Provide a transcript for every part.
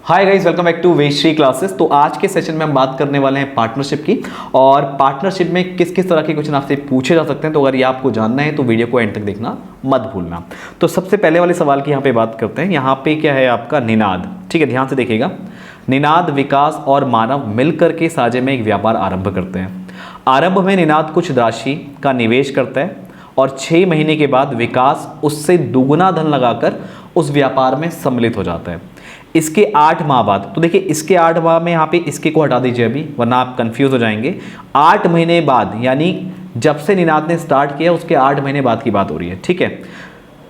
Hi guys, welcome back to वेश्री classes. तो आज के सेशन में हम बात करने वाले हैं पार्टनरशिप की, और पार्टनरशिप में किस किस तरह के क्वेश्चन आपसे पूछे जा सकते हैं। तो अगर ये आपको जानना है तो वीडियो को एंड तक देखना मत भूलना। तो सबसे पहले वाले सवाल की यहाँ पे बात करते हैं। यहाँ पे क्या है आपका निनाद, ठीक है, ध्यान से देखिएगा। निनाद, विकास और मानव मिलकर के साझे में एक व्यापार आरंभ करते हैं। आरंभ में निनाद कुछ राशि का निवेश करता है और 6 महीने के बाद विकास उससे दुगुना धन लगाकर उस व्यापार में सम्मिलित हो जाता है। इसके 8 माह बाद, तो देखिए इसके 8 माह में यहाँ पे इसके को हटा दीजिए अभी, वरना आप कंफ्यूज हो जाएंगे। 8 महीने बाद, यानी जब से निनाद ने स्टार्ट किया उसके 8 महीने बाद की बात हो रही है, ठीक है।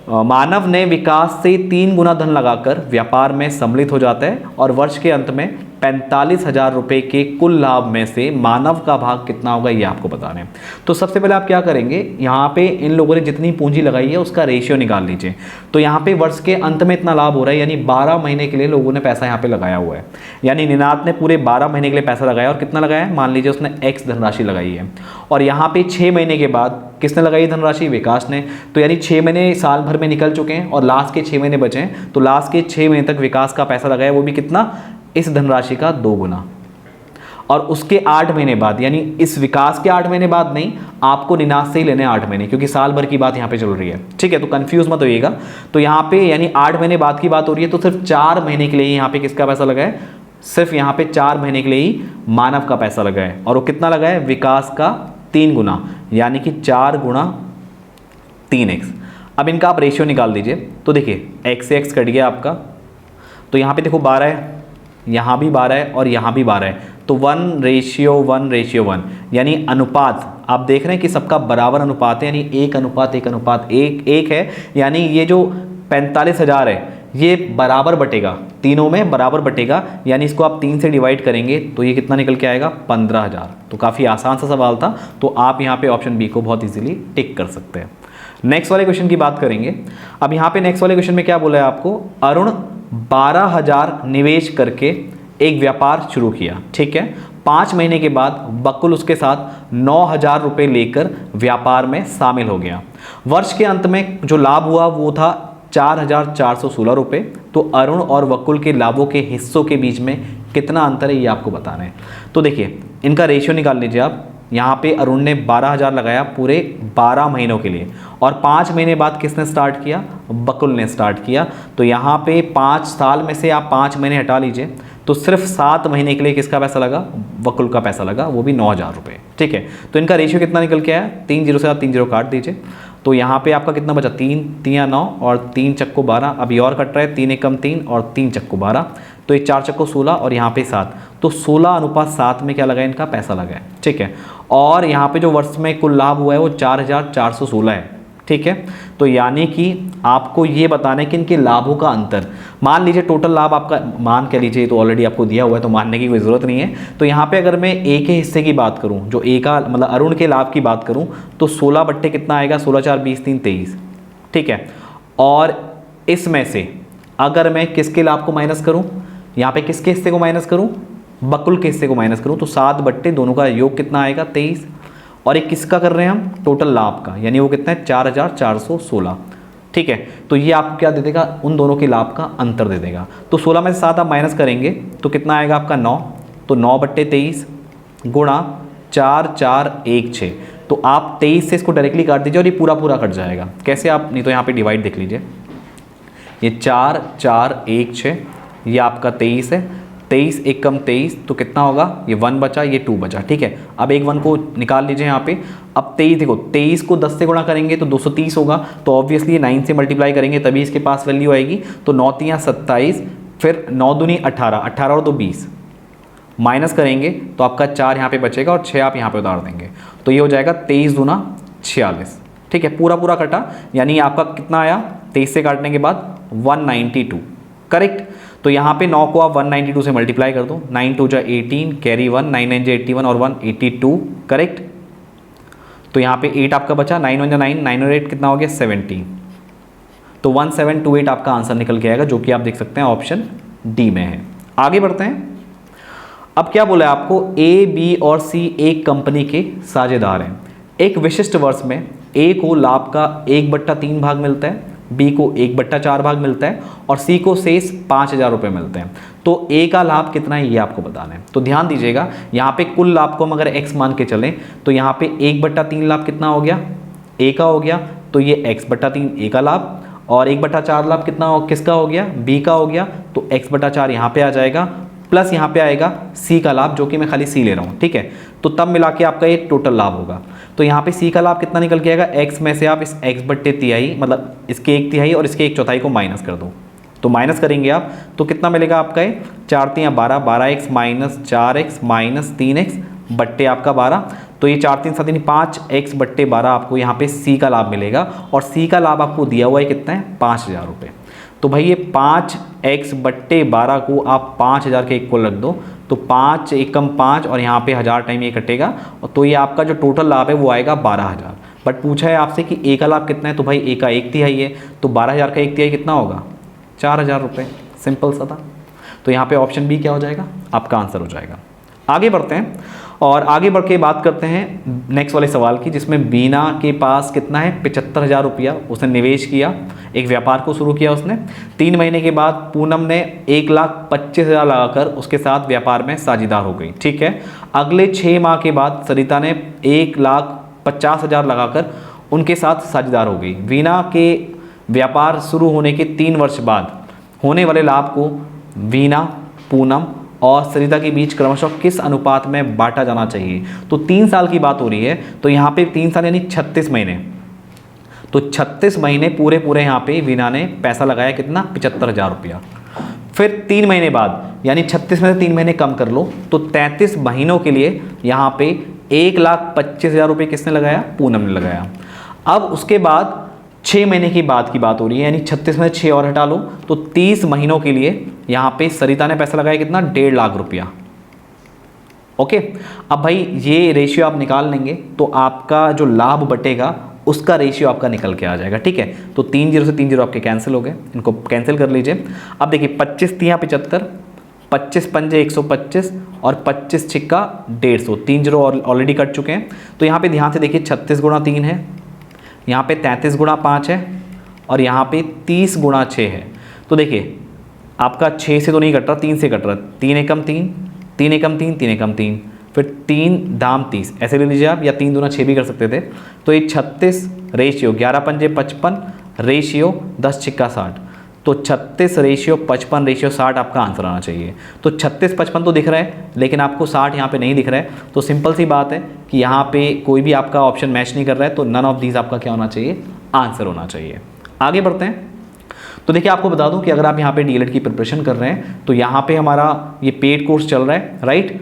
मानव ने विकास से 3 गुना धन लगाकर व्यापार में सम्मिलित हो जाता है और वर्ष के अंत में 45,000 रुपये के कुल लाभ में से मानव का भाग कितना होगा ये आपको बताना है। तो सबसे पहले आप क्या करेंगे, यहाँ पे इन लोगों ने जितनी पूंजी लगाई है उसका रेशियो निकाल लीजिए। तो यहाँ पे वर्ष के अंत में इतना लाभ हो रहा है, यानी 12 महीने के लिए लोगों ने पैसा यहाँ पे लगाया हुआ है। यानी निनाद ने पूरे 12 महीने के लिए पैसा लगाया, और कितना लगाया है, मान लीजिए उसने x धनराशि लगाई है, और यहाँ पे 6 महीने के बाद किसने लगाई धनराशि, विकास ने। तो यानी 6 महीने साल भर में निकल चुके हैं और लास्ट के 6 महीने बचे हैं, तो लास्ट के 6 महीने तक विकास का पैसा लगाया, वो भी कितना, इस धनराशि का 2 गुना। और उसके 8 महीने बाद, यानी इस विकास के 8 महीने बाद नहीं, आपको निनाद से ही लेने 8 महीने, क्योंकि साल भर की बात यहाँ पे चल रही है, ठीक है। तो कंफ्यूज मत होइएगा। तो यहाँ पे यानी 8 महीने बाद की बात हो रही है, तो सिर्फ 4 महीने के लिए यहाँ पे किसका पैसा लगा है, सिर्फ यहाँ पे 4 महीने के लिए ही मानव का पैसा लगा है। और वो कितना लगा है, विकास का 3 गुना, यानी कि 4 गुणा 3x। अब इनका आप रेशियो निकाल दीजिए। तो देखिए x से x कट गया आपका, तो यहाँ पे देखो 12 है, यहाँ भी 12 है और यहाँ भी 12 है, तो 1:1:1, यानी अनुपात आप देख रहे हैं कि सबका बराबर अनुपात है, यानी 1:1:1 है। यानी ये जो 45,000 है ये बराबर बटेगा, तीनों में बराबर बटेगा, यानी इसको आप 3 से डिवाइड करेंगे तो ये कितना निकल के आएगा, 15,000। तो काफ़ी आसान सा सवाल था, तो आप यहाँ पे ऑप्शन बी को बहुत इजीली टिक कर सकते हैं। नेक्स्ट वाले क्वेश्चन की बात करेंगे। अब यहाँ पे नेक्स्ट वाले क्वेश्चन में क्या बोला है आपको, अरुण 12,000 निवेश करके एक व्यापार शुरू किया, ठीक है। 5 महीने के बाद बकुल उसके साथ 9,000 रुपये लेकर व्यापार में शामिल हो गया। वर्ष के अंत में जो लाभ हुआ वो था 4,416 रुपये। तो अरुण और वकुल के लाभों के हिस्सों के बीच में कितना अंतर है ये आपको बताना है। तो देखिए इनका रेशियो निकाल लीजिए आप। यहाँ पे अरुण ने 12,000 लगाया पूरे 12 महीनों के लिए, और 5 महीने बाद किसने स्टार्ट किया, बकुल ने स्टार्ट किया। तो यहाँ पे 5 साल में से आप 5 महीने हटा लीजिए, तो सिर्फ 7 महीने के लिए किसका पैसा लगा, वकुल का पैसा लगा, वो भी 9,000 रुपये, ठीक है। तो इनका रेशियो कितना निकल के आया, 3 0 से आप 3 0 काट दीजिए। तो यहाँ पे आपका कितना बचा, 3 3 9 और 3 चक्को 12, अभी और कट रहा है, 3 एकम 3 और 3 चक्को 12, तो ये 4 चक्को 16 और यहाँ पे 7, तो 16:7 में क्या लगा है, इनका पैसा लगा है, ठीक है। और यहाँ पे जो वर्ष में कुल लाभ हुआ है वो 4,416 है, ठीक है। तो यानी कि आपको ये बताना है कि इनके लाभों का अंतर, मान लीजिए टोटल लाभ आपका मान के लीजिए, तो ऑलरेडी आपको दिया हुआ है तो मानने की कोई ज़रूरत नहीं है। तो यहाँ पे अगर मैं ए के हिस्से की बात करूँ, जो ए का मतलब अरुण के लाभ की बात करूँ, तो 16 बट्टे कितना आएगा, 16 4 20 3 23, ठीक है। और इसमें से अगर मैं किसके लाभ को माइनस करूँ, यहाँ पे किसके हिस्से को माइनस करूँ, बकुल के हिस्से को माइनस करूँ, तो 7 बट्टे दोनों का योग कितना आएगा, 23। और एक किसका कर रहे हैं हम, टोटल लाभ का, यानी वो कितना है, 4,416, ठीक है। तो ये आपको क्या दे देगा, उन दोनों के लाभ का अंतर दे देगा। तो 16 में से 7 आप माइनस करेंगे तो कितना आएगा आपका 9, तो 9 बट्टे 23 गुणा 4 4 1 6। तो आप 23 से इसको डायरेक्टली काट दीजिए और ये पूरा पूरा कट जाएगा। कैसे आप, नहीं तो यहाँ पे डिवाइड देख लीजिए, ये 4 4 1 6, ये आपका 23 है, 23 एकम 23, तो कितना होगा, ये 1 बचा, ये 2 बचा, ठीक है। अब एक 1 को निकाल लीजिए यहाँ पे। अब 23 देखो, 23 को 10 से गुणा करेंगे तो 230 होगा, तो ऑब्वियसली 9 से मल्टीप्लाई करेंगे तभी इसके पास वैल्यू आएगी। तो 9 3 27, फिर 9 दूनी 18, 18 और 2 20, माइनस करेंगे तो आपका 4 यहाँ पे बचेगा और 6 आप यहाँ पे उतार देंगे, तो ये हो जाएगा 23 दूना 46, ठीक है। पूरा पूरा कटा, यानी आपका कितना आया, 23 से काटने के बाद 192, करेक्ट। तो यहाँ पे 9 को आप 192 से मल्टीप्लाई कर दो, 9 2 जा 18, कैरी 1, 9 9 जा 81 और 1 82, करेक्ट। तो यहाँ पे 8 आपका बचा, 9 1 जा 9, 9 और 8 कितना हो गया, 17। तो 1728 आपका आंसर निकल के आएगा, जो कि आप देख सकते हैं ऑप्शन डी में है। आगे बढ़ते हैं। अब क्या बोला है आपको, ए बी और सी एक कंपनी के साझेदार हैं। एक विशिष्ट वर्ष में ए को लाभ का 1/3 भाग मिलता है, बी को 1/4 भाग मिलता है और सी को शेष 5,000 रुपये मिलते हैं। तो ए का लाभ कितना है ये आपको बताना है। तो ध्यान दीजिएगा, यहाँ पे कुल लाभ को हम अगर x मान के चलें तो यहाँ पे 1/3 लाभ कितना हो गया, ए का हो गया, तो ये x/3 ए का लाभ, और 1/4 लाभ कितना हो, किसका हो गया, बी का हो गया, तो x/4 यहाँ पे आ जाएगा, प्लस यहाँ पे आएगा सी का लाभ, जो कि मैं खाली सी ले रहा हूँ, ठीक है। तो तब मिला के आपका ये टोटल लाभ होगा। तो यहाँ पे सी का लाभ कितना निकल के आएगा, x में से आप इस x/3 मतलब इसके 1/3 और इसके 1/4 को माइनस कर दो। तो माइनस करेंगे आप तो कितना मिलेगा आपका, ये 4×3 12, 12x minus 4x minus 3x बट्टे आपका 12, तो ये 4×3 7 5x/12 आपको यहाँ पे सी का लाभ मिलेगा। और सी का लाभ आपको दिया हुआ है कितना है, 5,000 रुपये। तो भाई ये 5x/12 को आप 5,000 के इक्वल रख दो, तो 5 एकम 5 और यहाँ पे 1000 टाइम ये कटेगा, तो ये आपका जो टोटल लाभ है वो आएगा 12,000। बट पूछा है आपसे कि ए का लाभ कितना है, तो भाई ए का 1/3 है, तो 12,000 का 1/3 कितना होगा, 4,000 रुपये। सिंपल सा था। तो यहाँ पे ऑप्शन बी क्या हो जाएगा, आपका आंसर हो जाएगा। आगे बढ़ते हैं और आगे बढ़ के बात करते हैं नेक्स्ट वाले सवाल की, जिसमें बीना के पास कितना है, 75,000 रुपया उसने निवेश किया, एक व्यापार को शुरू किया उसने। 3 महीने के बाद पूनम ने 1,25,000 लगाकर उसके साथ व्यापार में साझेदार हो गई, ठीक है। अगले 6 माह के बाद सरिता ने 1,50,000 लगाकर उनके साथ साझेदार हो गई। बीना के व्यापार शुरू होने के 3 वर्ष बाद होने वाले लाभ को बीना, पूनम और सरिता के बीच क्रमशः किस अनुपात में बांटा जाना चाहिए। तो 3 साल की बात हो रही है, तो यहाँ पे 3 साल यानी 36 महीने, तो 36 महीने पूरे यहाँ पे वीना ने पैसा लगाया कितना, 75,000 रुपया। फिर 3 महीने बाद यानी 36 में से 3 महीने कम कर लो, तो 33 महीनों के लिए यहाँ पे 1,25,000 रुपये किसने लगाया, पूनम ने लगाया। अब उसके बाद 6 महीने की बात हो रही है, यानी 36 में 6 और हटा लो, तो 30 महीनों के लिए यहाँ पे सरिता ने पैसा लगाया कितना, 1.5 लाख रुपया। ओके, अब भाई ये रेशियो आप निकाल लेंगे तो आपका जो लाभ बटेगा उसका रेशियो आपका निकल के आ जाएगा, ठीक है। तो 3 0 से 3 0 आपके कैंसिल हो गए, इनको कैंसिल कर लीजिए। अब देखिए 25 3 75, 25 पंजे 125 और 25 छिक्का 150, 3 0 ऑलरेडी कट चुके हैं। तो यहाँ पे ध्यान से देखिए 36 गुणा 3 है, यहाँ पे 33 गुणा 5 है और यहाँ पे 30 गुणा 6 है। तो देखिए आपका 6 से तो नहीं कट रहा, 3 से कट रहा, 3 एकम 3, 3 एकम 3, 3 एकम 3, फिर 3 दाम 30 ऐसे ले लीजिए आप, या 3 दूना 6 भी कर सकते थे। तो ये 36 रेशियो 11 पंजे 55 रेशियो 10 छिक्का 60, तो 36 रेशियो 55 रेशियो 60 आपका आंसर आना चाहिए। तो 36 55 तो दिख रहा है, लेकिन आपको 60 यहाँ पे नहीं दिख रहा है। तो सिंपल सी बात है कि यहाँ पे कोई भी आपका ऑप्शन मैच नहीं कर रहा है, तो नन ऑफ दीज आपका क्या होना चाहिए, आंसर होना चाहिए। आगे बढ़ते हैं। तो देखिए आपको बता दूं कि अगर आप यहाँ पे डीएलएड की प्रिपरेशन कर रहे हैं तो यहाँ पे हमारा ये पेड कोर्स चल रहा है, राइट।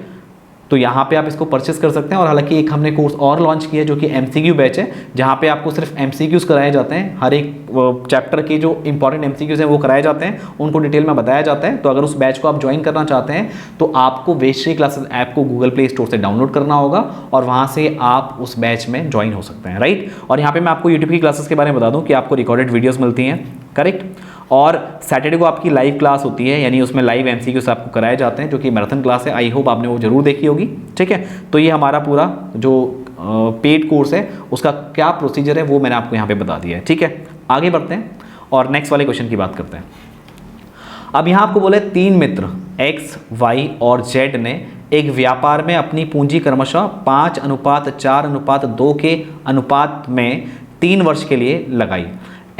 तो यहाँ पे आप इसको परचेस कर सकते हैं। और हालांकि एक हमने कोर्स और लॉन्च किया है जो कि एमसीक्यू बैच है, जहाँ पे आपको सिर्फ एमसीक्यूज कराए जाते हैं। हर एक चैप्टर के जो इंपॉर्टेंट एमसीक्यूज हैं वो कराए जाते हैं, उनको डिटेल में बताया जाता है। तो अगर उस बैच को आप ज्वाइन करना चाहते हैं तो आपको वेश्री क्लासेस ऐप को गूगल प्ले स्टोर से डाउनलोड करना होगा और वहाँ से आप उस बैच में ज्वाइन हो सकते हैं, राइट। और यहाँ पर मैं आपको यूट्यूब की क्लासेस के बारे में बता दूँ कि आपको रिकॉर्डेड वीडियोज़ मिलती हैं, करेक्ट। और सैटरडे को आपकी लाइव क्लास होती है, यानी उसमें लाइव एमसीक्यूज आपको कराए जाते हैं, जो कि मैराथन क्लास है। आई होप आपने वो जरूर देखी होगी, ठीक है। तो ये हमारा पूरा जो पेड कोर्स है उसका क्या प्रोसीजर है वो मैंने आपको यहाँ पे बता दिया है, ठीक है। आगे बढ़ते हैं और नेक्स्ट वाले क्वेश्चन की बात करते हैं। अब यहाँ आपको बोले 3 मित्र X, Y और Z ने एक व्यापार में अपनी पूंजी क्रमशः 5:4:2 के अनुपात में 3 वर्ष के लिए लगाई।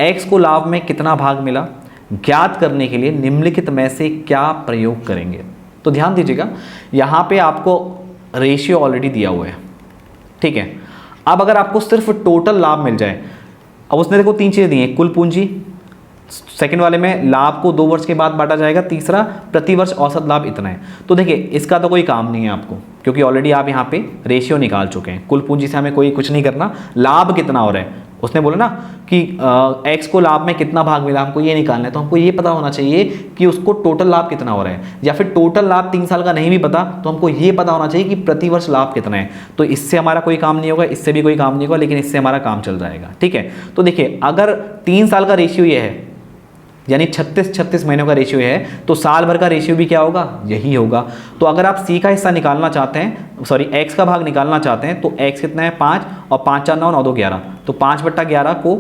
X को लाभ में कितना भाग मिला, ज्ञात करने के लिए निम्नलिखित में से क्या प्रयोग करेंगे। तो ध्यान दीजिएगा, यहाँ पे आपको रेशियो ऑलरेडी दिया हुआ है, ठीक है। अब अगर आपको सिर्फ टोटल लाभ मिल जाए, अब उसने देखो 3 चीज़ें दी हैं, कुल पूंजी, सेकंड वाले में लाभ को 2 वर्ष के बाद बांटा जाएगा, तीसरा प्रति वर्ष औसत लाभ इतना है। तो देखिए इसका तो कोई काम नहीं है आपको, क्योंकि ऑलरेडी आप यहाँ पे रेशियो निकाल चुके हैं। कुल पूंजी से हमें कोई कुछ नहीं करना, लाभ कितना हो रहा है उसने बोला ना कि X को लाभ में कितना भाग मिला, हमको ये निकालना है। तो हमको ये पता होना चाहिए कि उसको टोटल लाभ कितना हो रहा है, या फिर टोटल लाभ 3 साल का नहीं भी पता तो हमको ये पता होना चाहिए कि प्रति वर्ष लाभ कितना है। तो इससे हमारा कोई काम नहीं होगा, इससे भी कोई काम नहीं होगा, लेकिन इससे हमारा काम चल जाएगा, ठीक है। तो देखिए अगर 3 साल का रेशियो ये है, यानी 36 महीनों का रेशियो है, तो साल भर का रेशियो भी क्या होगा, यही होगा। तो अगर आप सी का हिस्सा निकालना चाहते हैं, सॉरी एक्स का भाग निकालना चाहते हैं, तो एक्स कितना है 5 और 5 4 9 9 2 11, तो 5/11 को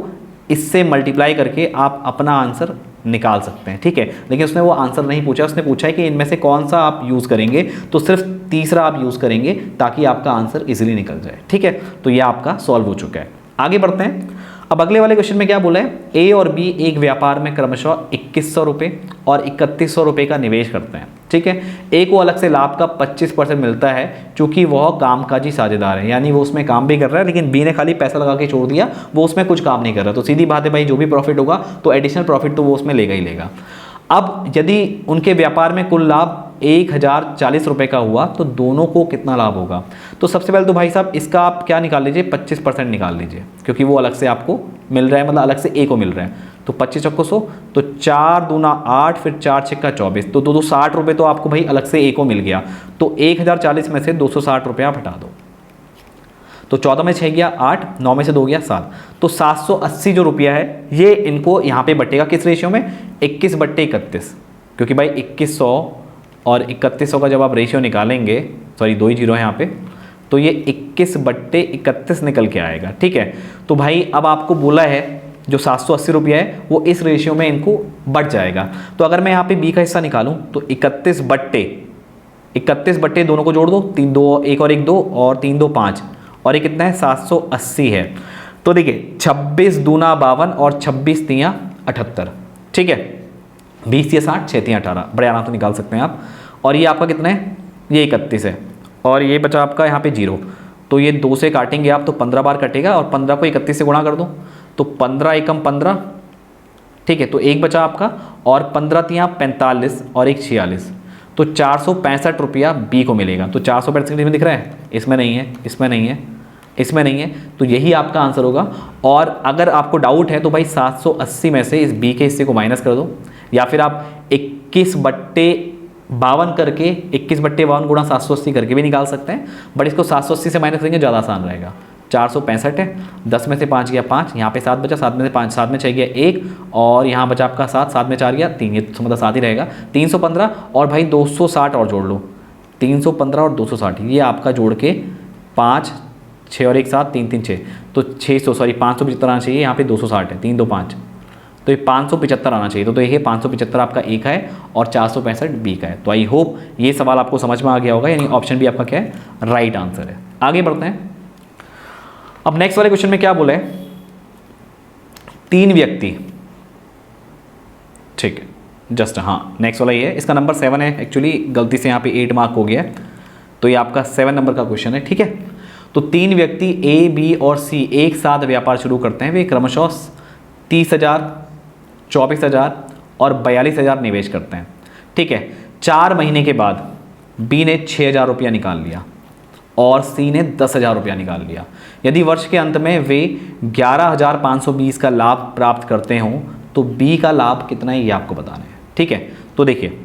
इससे मल्टीप्लाई करके आप अपना आंसर निकाल सकते हैं, ठीक है। लेकिन उसने वो आंसर नहीं पूछा, उसने पूछा है कि इनमें से कौन सा आप यूज़ करेंगे, तो सिर्फ तीसरा आप यूज़ करेंगे ताकि आपका आंसर इजीली निकल जाए, ठीक है। तो ये आपका सॉल्व हो चुका है। आगे बढ़ते हैं। अब अगले वाले क्वेश्चन में क्या बोला है, ए और बी एक व्यापार में क्रमशः 2100 रुपये और 3100 रुपये का निवेश करते हैं, ठीक है। ए को अलग से लाभ का 25% मिलता है क्योंकि वह कामकाजी साझेदार है, यानी वो उसमें काम भी कर रहा है, लेकिन बी ने खाली पैसा लगा के छोड़ दिया, वो उसमें कुछ काम नहीं कर रहा। तो सीधी बात है भाई, जो भी प्रॉफिट होगा तो एडिशनल प्रॉफिट तो वो उसमें लेगा ही लेगा। अब यदि उनके व्यापार में कुल लाभ 1040 रुपये का हुआ तो दोनों को कितना लाभ होगा। तो सबसे पहले तो भाई साहब इसका आप क्या निकाल लीजिए, 25% निकाल लीजिए, क्योंकि वो अलग से आपको मिल रहा है, मतलब अलग से ए को मिल रहा है। तो 25 चक्को 100, तो 4 दूना 8, फिर 4 छक्का 24, तो 260 रुपये तो आपको भाई अलग से ए को मिल गया। तो 1040 में से 260 रुपये आप हटा दो, तो 14 में 6 गया 8, 9 में से 2 गया 7, तो 780 जो रुपया है ये इनको यहाँ पे बटेगा किस रेशियो में, 21/31, क्योंकि भाई 2100 और 3100 का जब आप रेशियो निकालेंगे, सॉरी 2 ही जीरो है यहाँ पे, तो ये 21/31 निकल के आएगा, ठीक है। तो भाई अब आपको बोला है जो 780 रुपया है वो इस रेशियो में इनको बढ़ जाएगा। तो अगर मैं यहाँ पे बी का हिस्सा निकालूँ तो 31/31 दोनों को जोड़ दो, 3 2 1 और 1 2 और 3 2 5, और ये कितना है 780 है। तो देखिए 26 दूना 52 और 26 तियाँ 78, ठीक है। 20 या 60, 6 तियाँ 18, बड़े आराम से निकाल सकते हैं आप। और ये आपका कितना है, ये 31 है, और ये बचा आपका यहाँ पे 0, तो ये 2 से काटेंगे आप तो 15 बार कटेगा, और 15 को 31 से गुणा कर दो, तो 15 एकम 15, ठीक है। तो एक बचा आपका, और 15 तियाँ 45 और एक 46, तो 465 रुपया बी को मिलेगा। तो 465 में दिख रहा है, इसमें नहीं है, इसमें नहीं है, इसमें नहीं है, तो यही आपका आंसर होगा। और अगर आपको डाउट है तो भाई 780 में से इस बी के हिस्से को माइनस कर दो, या फिर आप 21/52 करके 21/52 गुणा 780 करके भी निकाल सकते हैं, बट इसको 780 से माइनस करेंगे ज़्यादा आसान रहेगा। 465 है, 10 में से 5 गया 5, यहाँ पे 7 बचा, 7 में से 5, 7 में 6 गया 1, और यहाँ बचा आपका 7, 7 में 4 गया 3, ये तो मतलब 7 ही रहेगा। 315 और भाई 260 और जोड़ लो, 315 और 260, ये आपका जोड़ के 5 6 और 1 7, 3 3 6, तो 600 सॉरी 575 आना चाहिए, यहाँ पे 260 है, 3 2 5, तो ये 575 आना चाहिए। तो ये 575 आपका ए का है और 465 बी का है। तो आई होप ये सवाल आपको समझ में आ गया होगा, यानी ऑप्शन बी आपका क्या है, राइट आंसर है। आगे बढ़ते हैं। अब नेक्स्ट वाले क्वेश्चन में क्या बोला है, 3 व्यक्ति, ठीक है, जस्ट हाँ नेक्स्ट वाला ये है, इसका नंबर 7 है, एक्चुअली गलती से यहाँ पे 8 मार्क हो गया, तो ये आपका 7 नंबर का क्वेश्चन है, ठीक है। तो 3 व्यक्ति ए बी और सी एक साथ व्यापार शुरू करते हैं, वे क्रमशः 30,000, 24,000 और 42,000 निवेश करते हैं, ठीक है। 4 महीने के बाद बी ने 6,000 रुपया निकाल लिया और सी ने 10,000 रुपया निकाल लिया। यदि वर्ष के अंत में वे 11,520 का लाभ प्राप्त करते हों तो बी का लाभ कितना है ये आपको बताना है, ठीक है। तो देखिए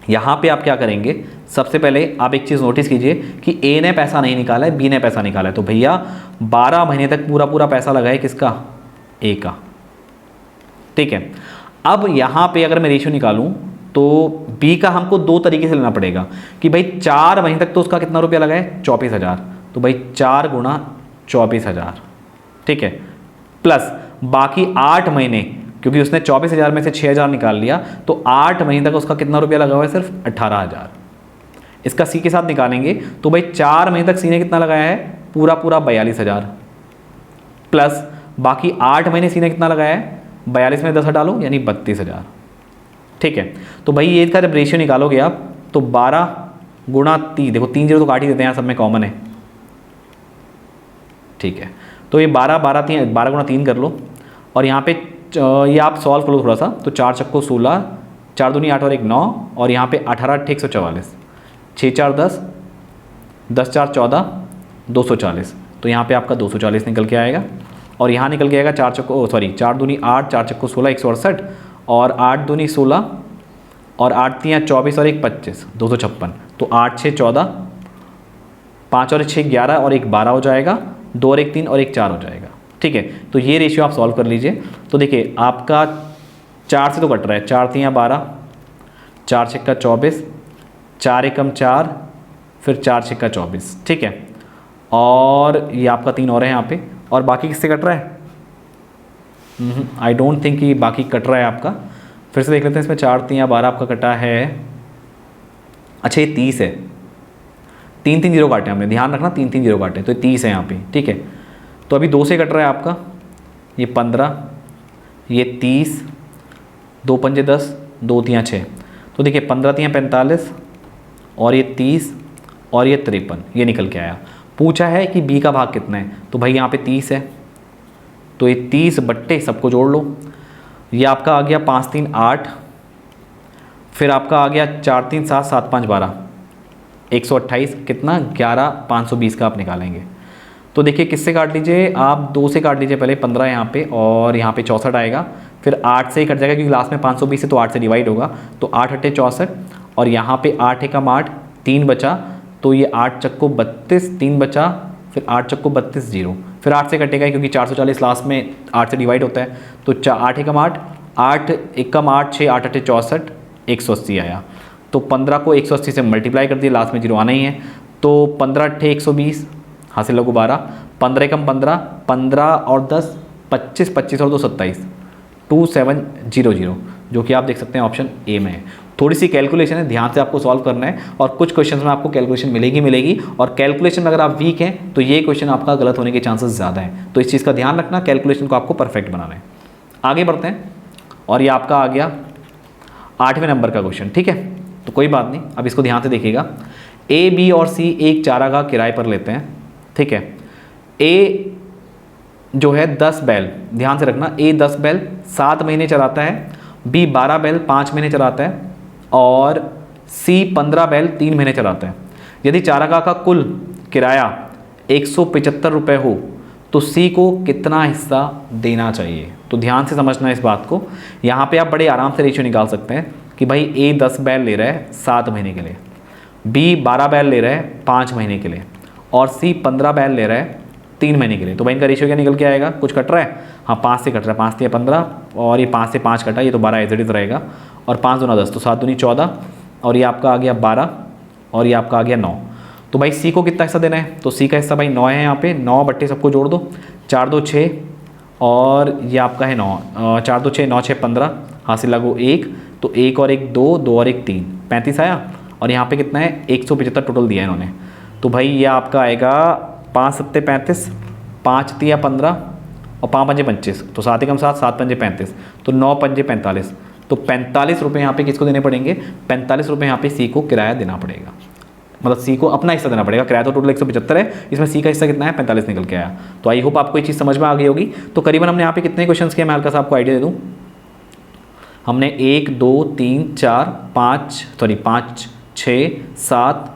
यहाँ पे आप क्या करेंगे, सबसे पहले आप एक चीज़ नोटिस कीजिए कि ए ने पैसा नहीं निकाला है, बी ने पैसा निकाला है, तो भैया 12 महीने तक पूरा पैसा लगा है किसका, ए का, ठीक है। अब यहाँ पे अगर मैं रेशियो निकालूं तो बी का हमको 2 तरीके से लेना पड़ेगा कि भाई 4 महीने तक तो उसका कितना रुपया लगा है, 24,000, तो भाई 4 गुणा 24,000, ठीक है, प्लस बाकी 8 महीने, क्योंकि उसने 24,000 में से 6,000 निकाल लिया, तो 8 महीने तक उसका कितना रुपया लगा हुआ है, सिर्फ 18,000। इसका सी के साथ निकालेंगे तो भाई 4 महीने तक सी ने कितना लगाया है, पूरा 42,000, प्लस बाकी 8 महीने सी ने कितना लगाया है, 42 में 10 हटा लो यानी 32,000, ठीक है। तो भाई ये का जब रेशियो निकालोगे आप तो 12 गुणा 3, देखो 3 जीरो तो काट ही देते हैं, सब में कॉमन है, ठीक है। तो ये 12 गुणा 3 कर लो, और यहाँ पे ये आप सॉल्व कर लो थोड़ा सा, तो 4 चक्को 16, 4 दूनी 8 और 1 9, और यहाँ पे 18 × 144, 6 4 10, 10 4 14, 240, तो यहाँ पे आपका 240 निकल के आएगा। और यहाँ निकल के आएगा 4 दूनी 8, 4 चक्को 16, 168, और 8 दूनी 16, और 8 तियाँ 24 और 1 25, 256, तो 8 6 14, 5 और 6 11 और 1 12 हो जाएगा, 2 और 1 3 और 1 4 हो जाएगा, ठीक है। तो ये रेशियो आप सॉल्व कर लीजिए। तो देखिए आपका 4 से तो कट रहा है, 4 तियाँ 12, 4 छक्का 24, 4 एकम 4, फिर 4 छक्का 24, ठीक है। और ये आपका 3 और है यहाँ पे, और बाकी किससे कट रहा है, आई डोंट थिंक कि बाकी कट रहा है आपका। फिर से देख लेते हैं, इसमें 4 3 12 आपका कटा है। अच्छा ये 30 है, 3 3 जीरो काटे हमने, ध्यान रखना 3 3 जीरो काटे, तो 30 है यहाँ पे, ठीक है। तो अभी 2 से कट रहा है आपका, ये 15, ये 30, 2 पंजे 10, 2 तियाँ 6, तो देखिए 15 तियाँ 45 और ये 30 और ये 53, ये निकल के आया। पूछा है कि बी का भाग कितना है, तो भाई यहाँ पे 30 है, तो ये 30 बट्टे सबको जोड़ लो। ये आपका आ गया 5 3 8, फिर आपका आ गया 4 3 7 7 5 12, 128, कितना 11 520 का आप निकालेंगे। तो देखिए किससे काट लीजिए आप, 2 से काट लीजिए पहले, 15 यहाँ पे और यहाँ पे 64 आएगा, फिर 8 से ही कट जाएगा क्योंकि लास्ट में 520 है तो 8 से डिवाइड होगा, तो 8 8 64 और यहाँ पे 8 एकम 8, 3 बचा, तो ये 8 चक्को 32, 3 बचा, फिर 8 चक्को 32 जीरो, फिर 8 से कटेगा क्योंकि 440 लास्ट में 8 से डिवाइड होता है, तो 8 एकम 8, 8 एकम 8 6 8 8 64, 180 आया। तो 15 को 180 से मल्टीप्लाई कर दिया, लास्ट में जीरो आना ही है, तो 15 8 120, हासिल लोगों 12, 15 एकम 15, 15 और 10 25, 25 और 2 27, 2700, जो कि आप देख सकते हैं ऑप्शन ए में है। थोड़ी सी कैलकुलेशन है, ध्यान से आपको सॉल्व करना है, और कुछ क्वेश्चंस में आपको कैलकुलेशन मिलेगी, और कैलकुलेशन में अगर आप वीक हैं तो ये क्वेश्चन आपका गलत होने के चांसेस ज़्यादा हैं, तो इस चीज़ का ध्यान रखना, कैलकुलेशन को आपको परफेक्ट बनाना है। आगे बढ़ते हैं, और ये आपका आ गया 8वें नंबर का क्वेश्चन, ठीक है। तो कोई बात नहीं, अब इसको ध्यान से देखिएगा। ए बी और सी एक चारागाह किराए पर लेते हैं, ठीक है। ए जो है 10 बैल, ध्यान से रखना, ए 10 बैल 7 महीने चलाता है, बी 12 बैल 5 महीने चलाता है, और सी 15 बैल 3 महीने चलाता है। यदि चारागाह का कुल किराया 175 रुपये हो तो सी को कितना हिस्सा देना चाहिए। तो ध्यान से समझना इस बात को, यहाँ पे आप बड़े आराम से रेशियो निकाल सकते हैं कि भाई ए 10 बैल ले रहा है 7 महीने के लिए, बी 12 बैल ले रहा है 5 महीने के लिए, और सी 15 बैल ले रहा है 3 महीने के लिए। तो भाई इनका रेशियो क्या निकल के आएगा, कुछ कट रहा है, हाँ 5 से कट रहा है, 5 से 15 और ये 5 से 5 कटा, ये तो 12 एज रहेगा, और 5 दूना 10, तो 7 दूनी 14, और ये आपका आ गया 12, और ये आपका आ गया 9। तो भाई सी को कितना हिस्सा देना है, तो सी का हिस्सा भाई 9 है, यहाँ पे 9 बट्टे सबको जोड़ दो, 4 2 6, और ये आपका है 9, 4 2 6 9 6 15, हासिल लागू 1, तो 1 और 1 2, 2 और 1 3, 35 आया, और यहाँ पे कितना है 175 टोटल दिया है इन्होंने। तो भाई ये आपका आएगा 5 7 35, 5 3 15 और 5 पंजे 25, तो 7 एकम 7, 7 पंजे 35, तो 9 पंजे 45, तो 45 रुपये यहाँ पे किसको देने पड़ेंगे, 45 रुपये यहाँ पे सी को किराया देना पड़ेगा, मतलब सी को अपना हिस्सा देना पड़ेगा। किराया तो टोटल 175 है, इसमें सी का हिस्सा कितना है 45 निकल के आया। तो आई होप आपको ये चीज़ समझ में आ गई होगी। तो करीबन हमने यहाँ पे कितने क्वेश्चंस किए, मैं हल्का सा आपको आइडिया दे दूँ। हमने 1 2 3 4 5 6 7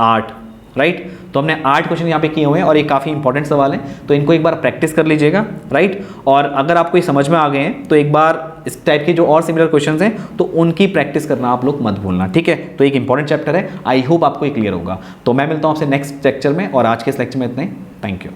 8, राइट। तो हमने 8 क्वेश्चन यहाँ पे किए हुए हैं, और ये काफ़ी इंपॉर्टेंट सवाल है, तो इनको एक बार प्रैक्टिस कर लीजिएगा, राइट। और अगर आपको ये समझ में आ गए हैं तो एक बार इस टाइप के जो और सिमिलर क्वेश्चंस हैं तो उनकी प्रैक्टिस करना आप लोग मत भूलना, ठीक है। तो एक इंपॉर्टेंट चैप्टर है, आई होप आपको ये क्लियर होगा। तो मैं मिलता हूँ आपसे नेक्स्ट लेक्चर में, और आज के इस लेक्चर में इतना ही। Thank you.